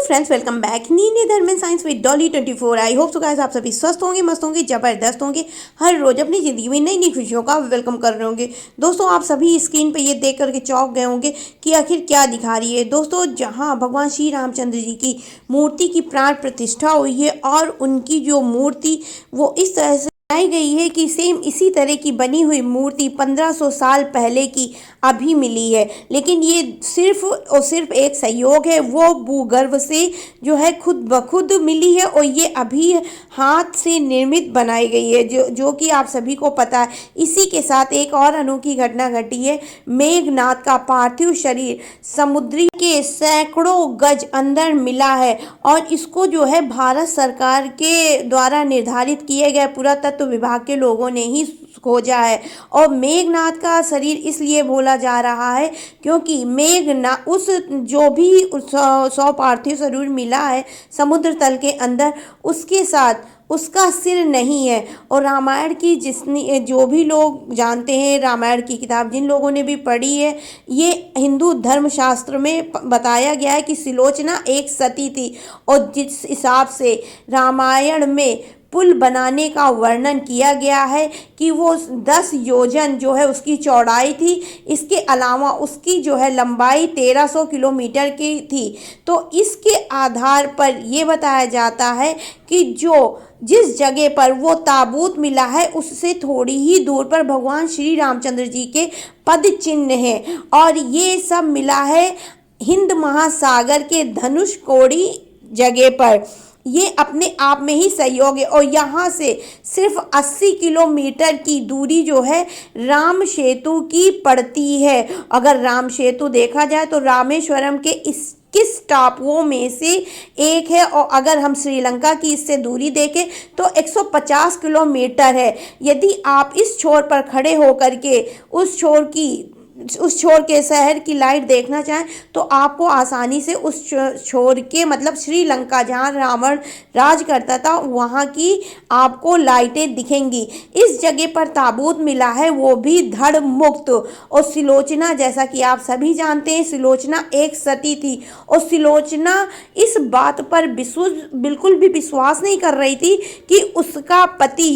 Friends, welcome back नीने धर्म and science with Dolly 24। I hope so guys आप सभी स्वस्थ होंगे, मस्त होंगे, जबरदस्त होंगे, हर रोज अपनी जिंदगी में नई नई खुशियों का वेलकम कर रहे होंगे। दोस्तों, आप सभी स्क्रीन पे ये देख करके चौंक गए होंगे कि आखिर क्या दिखा रही है। दोस्तों, जहां भगवान श्री रामचंद्र जी की मूर्ति की प्राण प्रतिष्ठा हुई है और उनकी जो मूर्ति वो इस तरह से बनाई गई है कि सेम इसी तरह की बनी हुई मूर्ति 1500 साल पहले की अभी मिली है। लेकिन ये सिर्फ और सिर्फ एक सहयोग है, वो भूगर्भ से जो है खुद ब खुद मिली है और ये अभी हाथ से निर्मित बनाई गई है, जो कि आप सभी को पता है। इसी के साथ एक और अनोखी घटना घटी है। मेघनाथ का पार्थिव शरीर समुद्री के सैकड़ों गज अंदर मिला है और इसको जो है भारत सरकार के द्वारा निर्धारित किए गए पुरातत्व विभाग के लोगों ने ही खोजा है। और मेघनाथ का शरीर इसलिए बोला जा रहा है क्योंकि मेघनाथ उस जो भी 100 पार्थिव शरीर मिला है समुद्र तल के अंदर, उसके साथ उसका सिर नहीं है। और रामायण की जिसने जो भी लोग जानते हैं, रामायण की किताब जिन लोगों ने भी पढ़ी है, ये हिंदू धर्मशास्त्र में बताया गया है कि सुलोचना एक सती थी। और जिस हिसाब से रामायण में पुल बनाने का वर्णन किया गया है कि वो 10 योजन जो है उसकी चौड़ाई थी, इसके अलावा उसकी जो है लंबाई 1300 किलोमीटर की थी। तो इसके आधार पर ये बताया जाता है कि जिस जगह पर वो ताबूत मिला है उससे थोड़ी ही दूर पर भगवान श्री रामचंद्र जी के पद चिन्ह हैं और ये सब मिला है हिंद महासागर के धनुषकोडी जगह पर। ये अपने आप में ही सहयोग है। और यहाँ से सिर्फ 80 किलोमीटर की दूरी जो है राम सेतु की पड़ती है। अगर राम सेतु देखा जाए तो रामेश्वरम के इस किस टापुओं में से एक है और अगर हम श्रीलंका की इससे दूरी देखें तो 150 किलोमीटर है। यदि आप इस छोर पर खड़े होकर के उस छोर के शहर की लाइट देखना चाहें तो आपको आसानी से उस छोर के मतलब श्रीलंका जहां रावण राज करता था वहां की आपको लाइटें दिखेंगी। इस जगह पर ताबूत मिला है, वो भी धड़ मुक्त। और सुलोचना, जैसा कि आप सभी जानते हैं, सुलोचना एक सती थी और सुलोचना इस बात पर बिल्कुल भी विश्वास नहीं कर रही थी कि उसका पति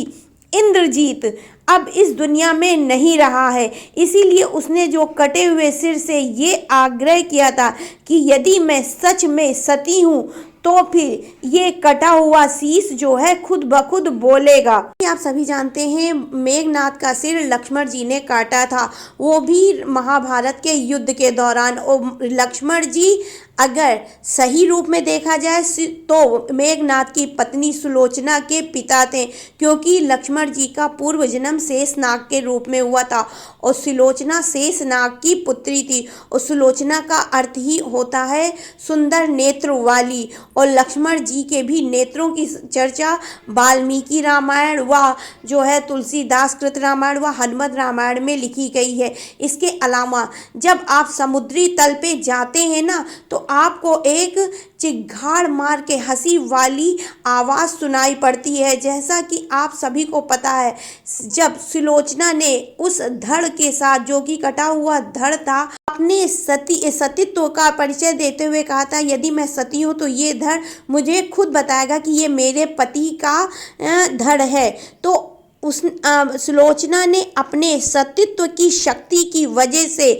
इंद्रजीत अब इस दुनिया में नहीं रहा है। इसीलिए उसने जो कटे हुए सिर से ये आग्रह किया था कि यदि मैं सच में सती हूँ तो फिर ये कटा हुआ शीश जो है खुद ब खुद बोलेगा। आप सभी जानते हैं मेघनाथ का सिर लक्ष्मण जी ने काटा था, वो भी महाभारत के युद्ध के दौरान। और लक्ष्मण जी अगर सही रूप में देखा जाए तो मेघनाथ की पत्नी सुलोचना के पिता थे, क्योंकि लक्ष्मण जी का पूर्व जन्म शेषनाग के रूप में हुआ था और सुलोचना शेषनाग की पुत्री थी। और सुलोचना का अर्थ ही होता है सुंदर नेत्र वाली। और लक्ष्मण जी के भी नेत्रों की चर्चा वाल्मीकि रामायण व जो है तुलसीदास कृत रामायण व हनुमत रामायण में लिखी गई है। इसके अलावा जब आप समुद्री तल पे जाते हैं ना तो आपको एक चिघाड़ मार के हंसी वाली आवाज़ सुनाई पड़ती है। जैसा कि आप सभी को पता है, जब सुलोचना ने उस धड़ के साथ जो कि कटा हुआ धड़ था अपने सतीत्व का परिचय देते हुए कहा था, यदि मैं सती हूँ तो ये धड़ मुझे खुद बताएगा कि ये मेरे पति का धड़ है। तो उस सुलोचना ने अपने सतीत्व की शक्ति की वजह से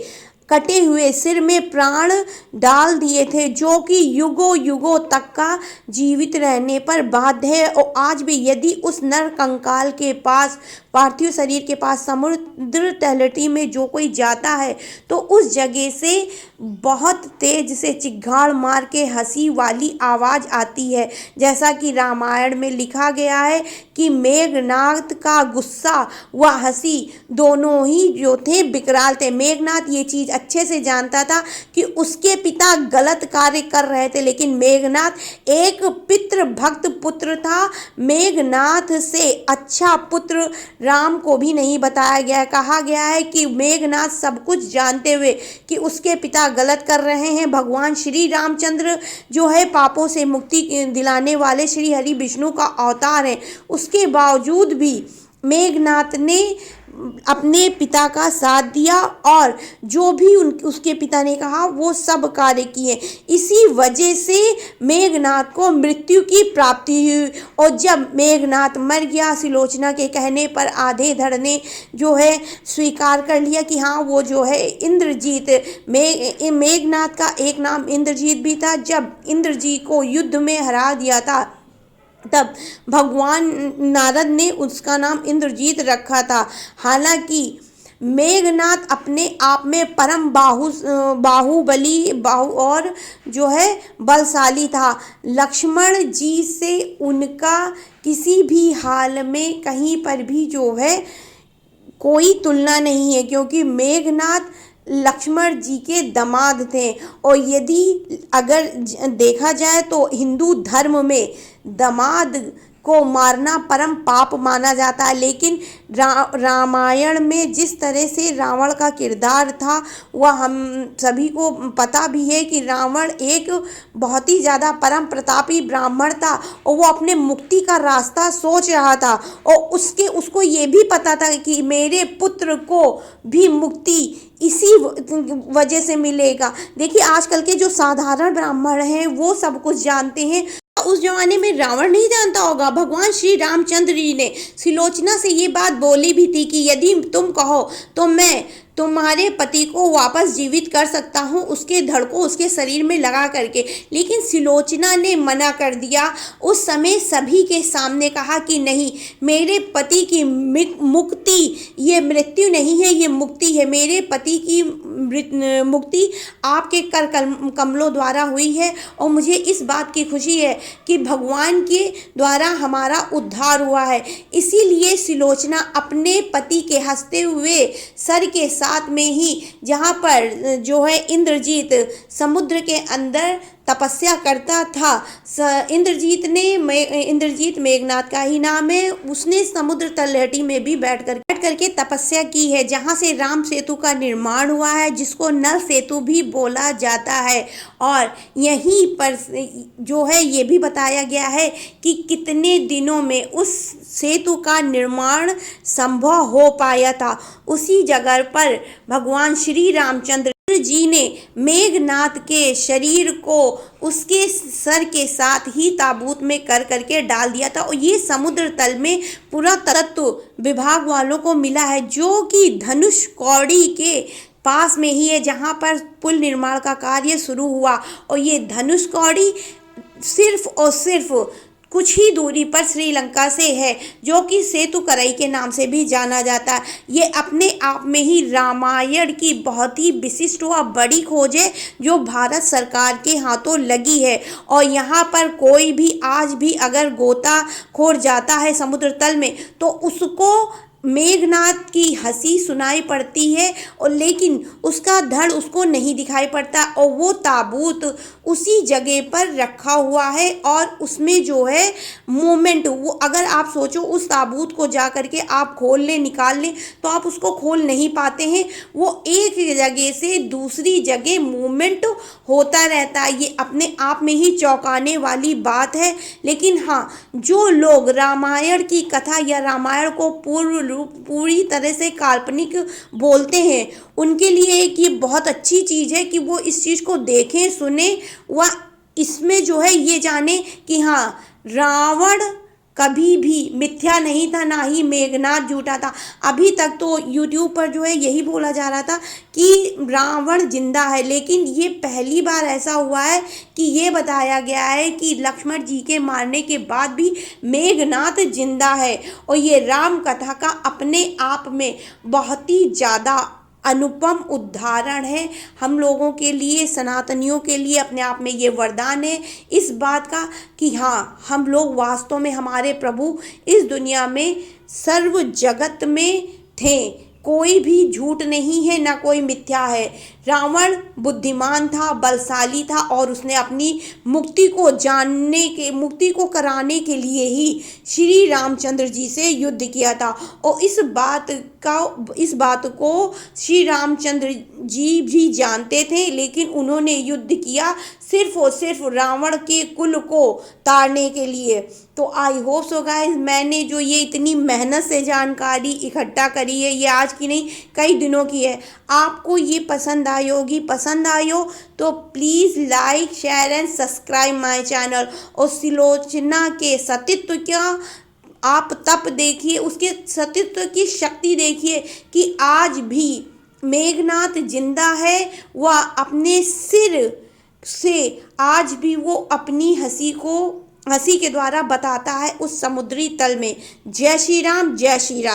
कटे हुए सिर में प्राण डाल दिए थे, जो कि युगों युगों तक का जीवित रहने पर बाध्य है। और आज भी यदि उस नर कंकाल के पास, पार्थिव शरीर के पास समुद्र तलहटी में जो कोई जाता है तो उस जगह से बहुत तेज से चिघाड़ मार के हंसी वाली आवाज़ आती है। जैसा कि रामायण में लिखा गया है कि मेघनाथ का गुस्सा व हंसी दोनों ही जो थे विकराल थे। मेघनाथ ये चीज़ अच्छे से जानता था कि उसके पिता गलत कार्य कर रहे थे, लेकिन मेघनाथ एक पितृ भक्त पुत्र था। मेघनाथ से अच्छा पुत्र राम को भी नहीं बताया गया। कहा गया है कि मेघनाथ सब कुछ जानते हुए कि उसके पिता गलत कर रहे हैं, भगवान श्री रामचंद्र जो है पापों से मुक्ति दिलाने वाले श्री हरि विष्णु का अवतार है, उसके बावजूद भी मेघनाथ ने अपने पिता का साथ दिया और जो भी उसके पिता ने कहा वो सब कार्य किए। इसी वजह से मेघनाथ को मृत्यु की प्राप्ति हुई। और जब मेघनाथ मर गया, सुलोचना के कहने पर आधे धड़ ने जो है स्वीकार कर लिया कि हाँ वो जो है इंद्रजीत, मेघनाथ का एक नाम इंद्रजीत भी था। जब इंद्रजीत को युद्ध में हरा दिया था तब भगवान नारद ने उसका नाम इंद्रजीत रखा था। हालांकि मेघनाथ अपने आप में परम बाहुबली और जो है बलशाली था। लक्ष्मण जी से उनका किसी भी हाल में कहीं पर भी जो है कोई तुलना नहीं है, क्योंकि मेघनाथ लक्ष्मण जी के दामाद थे। और यदि अगर देखा जाए तो हिंदू धर्म में दामाद को मारना परम पाप माना जाता है, लेकिन रामायण में जिस तरह से रावण का किरदार था वह हम सभी को पता भी है कि रावण एक बहुत ही ज़्यादा परम प्रतापी ब्राह्मण था और वो अपने मुक्ति का रास्ता सोच रहा था। और उसको ये भी पता था कि मेरे पुत्र को भी मुक्ति इसी वजह से मिलेगा। देखिए आजकल के जो साधारण ब्राह्मण हैं वो सब कुछ जानते हैं, उस जमाने में रावण नहीं जानता होगा। भगवान श्री रामचंद्र जी ने सुलोचना से ये बात बोली भी थी कि यदि तुम कहो तो मैं तुम्हारे पति को वापस जीवित कर सकता हूँ, उसके धड़ को उसके शरीर में लगा करके। लेकिन सुलोचना ने मना कर दिया। उस समय सभी के सामने कहा कि नहीं, मेरे पति की मुक्ति ये मृत्यु नहीं है, ये मुक्ति है। मेरे पति की मुक्ति आपके कर कमलों द्वारा हुई है और मुझे इस बात की खुशी है कि भगवान के द्वारा हमारा उद्धार हुआ है। इसीलिए सुलोचना अपने पति के हंसते हुए सर के साथ में ही, जहाँ पर जो है इंद्रजीत समुद्र के अंदर तपस्या करता था। इंद्रजीत मेघनाथ का ही नाम है। उसने समुद्र तलहटी में भी बैठ करके तपस्या की है, जहाँ से राम सेतु का निर्माण हुआ है, जिसको नल सेतु भी बोला जाता है। और यहीं पर जो है ये भी बताया गया है कि कितने दिनों में उस सेतु का निर्माण संभव हो पाया था। उसी जगह पर भगवान श्री रामचंद्र जी ने मेघनाथ के शरीर को उसके सर के साथ ही ताबूत में कर करके डाल दिया था। और ये समुद्र तल में पुरातत्व विभाग वालों को मिला है, जो कि धनुष कौड़ी के पास में ही है, जहाँ पर पुल निर्माण का कार्य शुरू हुआ। और ये धनुष कौड़ी सिर्फ और सिर्फ कुछ ही दूरी पर श्रीलंका से है, जो कि सेतु करई के नाम से भी जाना जाता है। ये अपने आप में ही रामायण की बहुत ही विशिष्ट व बड़ी खोज है, जो भारत सरकार के हाथों लगी है। और यहाँ पर कोई भी आज भी अगर गोताखोर जाता है समुद्र तल में तो उसको मेघनाथ की हंसी सुनाई पड़ती है, और लेकिन उसका धड़ उसको नहीं दिखाई पड़ता। और वो ताबूत उसी जगह पर रखा हुआ है और उसमें जो है मोमेंट, वो अगर आप सोचो उस ताबूत को जा करके आप खोल लें निकाल लें तो आप उसको खोल नहीं पाते हैं। वो एक जगह से दूसरी जगह मूवमेंट होता रहता है। ये अपने आप में ही चौंकाने वाली बात है। लेकिन हाँ, जो लोग रामायण की कथा या रामायण को पूरी तरह से काल्पनिक बोलते हैं, उनके लिए एक ये बहुत अच्छी चीज़ है कि वो इस चीज़ को देखें सुने व इसमें जो है ये जाने कि हाँ, रावण कभी भी मिथ्या नहीं था, ना ही मेघनाथ झूठा था। अभी तक तो यूट्यूब पर जो है यही बोला जा रहा था कि रावण जिंदा है, लेकिन ये पहली बार ऐसा हुआ है कि ये बताया गया है कि लक्ष्मण जी के मारने के बाद भी मेघनाथ जिंदा है। और ये राम कथा का अपने आप में बहुत ही ज़्यादा अनुपम उदाहरण है। हम लोगों के लिए, सनातनियों के लिए अपने आप में ये वरदान है इस बात का कि हाँ, हम लोग वास्तव में हमारे प्रभु इस दुनिया में सर्व जगत में थे। कोई भी झूठ नहीं है, ना कोई मिथ्या है। रावण बुद्धिमान था, बलशाली था और उसने अपनी मुक्ति को कराने के लिए ही श्री रामचंद्र जी से युद्ध किया था। और इस बात को श्री रामचंद्र जी भी जानते थे, लेकिन उन्होंने युद्ध किया सिर्फ और सिर्फ रावण के कुल को तारने के लिए। तो आई होप सो गाइस, मैंने जो ये इतनी मेहनत से जानकारी इकट्ठा करी है, ये आज की नहीं कई दिनों की है, आपको ये पसंद आई होगी। पसंद आई हो तो please like share and subscribe my channel. और सुलोचना के सतीत्व क्या आप तप देखिए, उसके सतीत्व की शक्ति देखिए कि आज भी मेघनाथ जिंदा है। वह अपने सिर से आज भी वो अपनी हंसी के द्वारा बताता है उस समुद्री तल में। जय श्री राम, जय श्री राम।